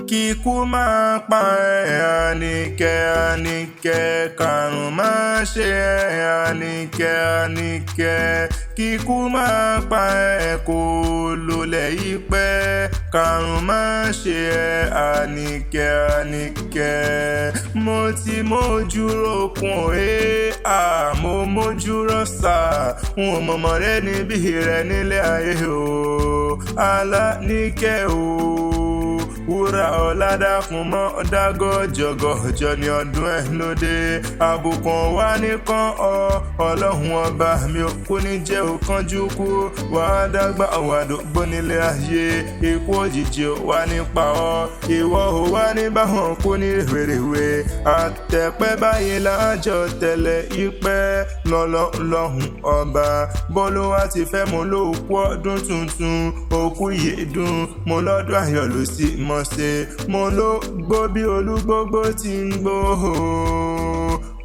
kíkú máa pa ẹ́ Àníkẹ́ Àníkẹ́ kàrùn máa ṣe ẹ́ Àníkẹ́ Àníkẹ́ kíkú máa pa ẹ́ kó lólẹ̀ yìí pẹ́ kàrùn máa ṣe ẹ́ Àníkẹ́ Àníkẹ́ mo ti mójú rokun mo mójú rọ́ṣà n ò mọ̀mọ́ rẹ níbí rẹ nílé ayé o Àníkẹ́ o wúrà ọ̀làdàkùn mọ́ dágọ́jọ́gọ́jọ́ ní ọdún ẹ̀ lóde àbùkàn wá nìkan ọlọ́run ọba mi ò kú ní jẹ́ òkánjú kú wàá dàgbà wàdógbó nílé ayé ikú òjijì wà nípa ìwọ ò wá ní báwọn kú ní rèwerèwe àtẹ̀pẹ́ báyìí láàjọ tẹ̀lé ìpẹ́ lọ́lọ́run ọba bọ́lúwa ti fẹ́ mo ló kú ọdún tuntun òkú yìí dùn mo lọ́dún ayọ̀ ló sì mọ́ ṣe mo ló gbó bí olúgbógbó ti ń gbó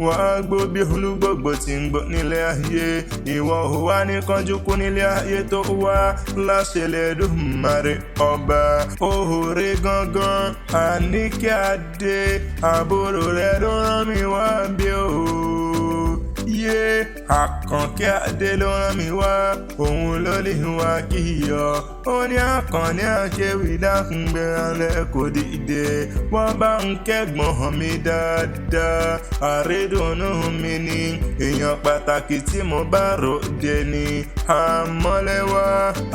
wàá gbó bí olúgbógbó ti ń gbó nílé ayé ìwọ ò wá ní kánjú kú nílé ayé tó wá láṣẹ lẹ́dùnmarè ọba òhòrè gangan Àníkẹ́ Adé àbúrò rẹ̀ ló rán mi wá bí o Àkànkẹ́ Adé ló rán mi wá òun ló lè wá kí yọ ó ní Àkànní Akéwì dákun gbẹ̀rẹ̀ kò dìde wọ́n bá ń kẹ́gbọ́n mi dáadáa àrédùnú mi ni èèyàn pàtàkì tí mo bá ròde ni àmọ́lẹ́wà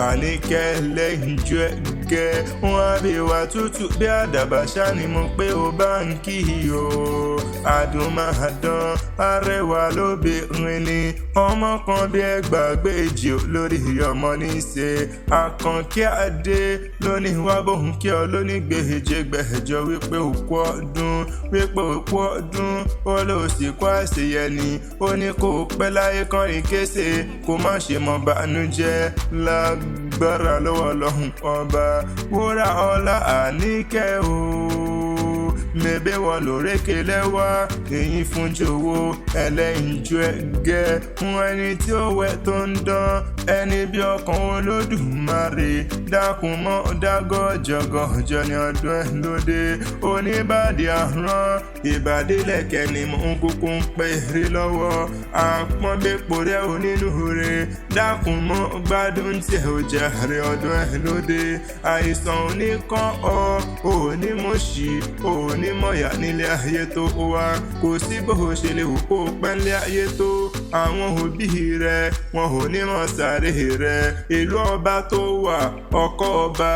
Àníkẹ́ lẹ́yìn ju ẹ̀gẹ́ wọn á bí wà tútù bí àdàbà ṣá ni mo pé ó bá ń kí o àdùnmáàdán arẹwà lóbìnrin ni ọmọ kan bí ẹgbàágbèjì lórí ọmọ ní í ṣe Àkànkẹ́ Adé lónìí wá bóun kí ọ lónìí gbèjègbèjọ wípé òkú ọdún ó lọ sí kó àṣeyẹ ni ó ní kó pẹ́ láyé kọrin kése kó má ṣe mọ́ bànújẹ́ lágbára lọ́wọ́ Ọlọ́run ọba wúrà ọlá Àníkẹ́ o mẹ́bẹ́ wọn lórékè lẹ́wà èyí fún jòwó ẹlẹ́yinjú ẹ̀gẹ́ fún ẹni tí ó wẹ̀ tó ń dán ẹni bí ọkàn Olódùmarè dákun mọ́ dágọ́jọ́gọ́jọ́ ní ọdún ẹ̀ lóde oníbàdí àrán ìbàdí lẹ̀kẹ́ ni mò ń kúkú ń pè rí lọ́wọ́ àpọ́nbẹ́pọ̀ rẹ̀ onínúure dákun mọ́ gbádùn tí ò jàre ọdún ẹ̀ lóde àìsàn oníkan onímọ̀ṣì onímọ̀yà nílé ayé tó wá kò sí bó ṣe lè wò kó pẹ́ńlé ayé tó àwọn òbí rẹ̀ wọn ò ní mọ̀ sáré rẹ̀ ìlú ọba tó wà ọkọ ọba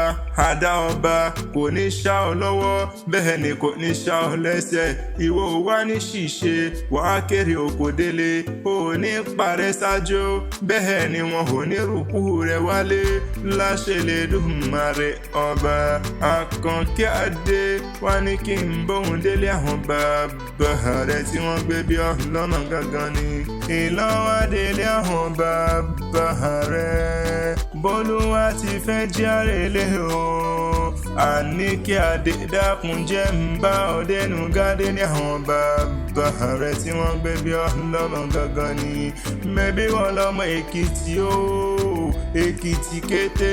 àdá ọba kò ní ṣá ọ lọ́wọ́ bẹ́ẹ̀ ni kò ní ṣá ọ lẹ́sẹ̀ ìwọ wá ní ṣìṣe wàá kéré òkò délé ò ní parẹ́ ṣáájú bẹ́ẹ̀ ni wọn ò ní rúkú rẹ̀ wálé láṣẹ lẹ́dùnmarè ọba Àkànkẹ́ Adé wá ní kí n bóun délé àwọn bàbá rẹ̀ tí wọ́n gbé bí ọlọ́mọ gangan ni ìlọ́wọ́ délé àwọn bàbá rẹ̀ bọ́lúwa ti fẹ́ járe lé o Àníkẹ́ Adé dákun jẹ́ ń bá ọdẹnu gádé ní àwọn bàbá rẹ̀ tí wọ́n gbé bí ọlọ́mọ gangan ni mẹ́bí wọn lọ́mọ Èkìtì o Èkìtì kété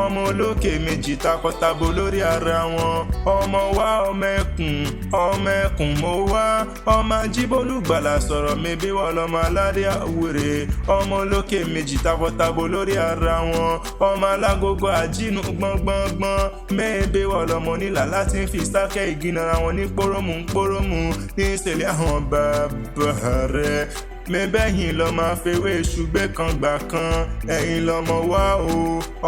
ọmọ olókè méjì takọtabo lórí ara wọn ọmọ wa ọmọ ẹkùn mo wá ọmọ Ajíbólúgbàlà sọ̀rọ̀ mẹ́bí wọn lọ́mọ aládé àwòrè ọmọ olókè méjì takọtabo lórí ara wọn ọmọ alágogo àjínú gbọ̀ngbọ̀ngbọ̀n mẹ́bí wọn lọ́mọ nílà láti fi sákẹ́ ìgínara wọn ní pòrómù ní ìṣẹ̀lẹ̀ àwọn bàbá rẹ̀ mẹ́bẹ́yìn lọ máa fewé ṣùgbẹ́ kan gbà kan ẹ̀yìn lọmọ wá o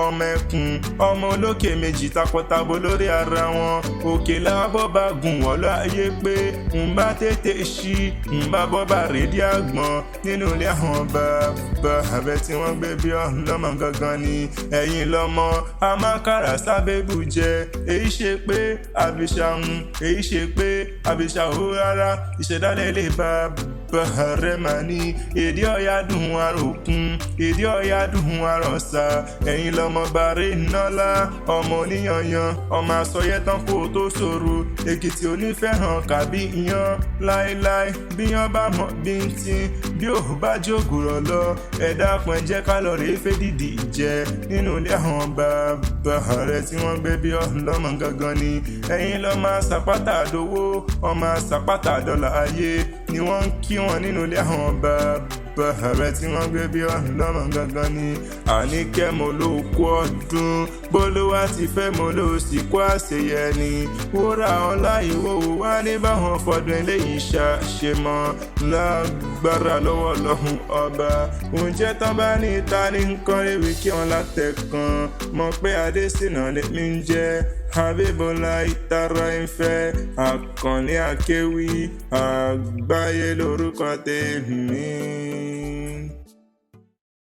ọmọ ẹkùn ọmọ olókè méjì takọtabo lórí ara wọn òkè lábọ́ bá gùn wọ́n láyé pé ń bá tètè ṣí ń bá bọ́ bá rédí àgbọ̀n nínú ilé àwọn bàbá rẹ̀ tí wọ́n gbé bí ọlọ́mọ gangan ni ẹ̀yìn lọmọ amákàrà sábẹ́bù jẹ èyí ṣe pé àbíṣà ò rárá ìṣẹ̀dálẹ̀ lè bá rẹ̀ mà ní èdè ọ̀yá dùn àròkún èdè ọ̀yá dùn àrọ̀sà ẹ̀yin lọ́mọ bàrẹ̀ nọ́lá ọmọ oníyanyan ọmọ àsọyẹ tán kó tó ṣòro èkìtì onífẹ̀hàn kàbí iyán láéláé bíyán bá mọ̀ bíntín bí ò bá jókòrò lọ ẹ dákun ẹ jẹ́ ká lọ rèé fèdìdì jẹ nínú ilé àwọn bàbá rẹ̀ tí wọ́n gbé bí ọlọ́mọ gangan ni ẹ̀yin lọ́ máa sàpátà dowó ọmọ sàpátà dọ́là ayé ni wọ́n ń kí wọn nínú ilé àwọn bàbá rẹ̀ tí wọ́n gbé bí ọlọ́mọ gangan ni àníkẹ́ mo ló kú ọdún bólúwá ti fẹ́ mo ló sì kó àṣeyẹ ni wúrà ọlá ìwòwò wá ní báwọn fọdún eléyìí ṣe mọ́ lágbára lọ́wọ́ lọ́hùn ọba oúnjẹ tán bá ní ta ní nǹkan ewì kí wọn látẹ̀kan mọ̀ pé Adésínà lèmi ń jẹ́ Habíbọ́lá ìtara ìfẹ́ Àkànní Akéwì àgbáyé lórúkọ tèmi.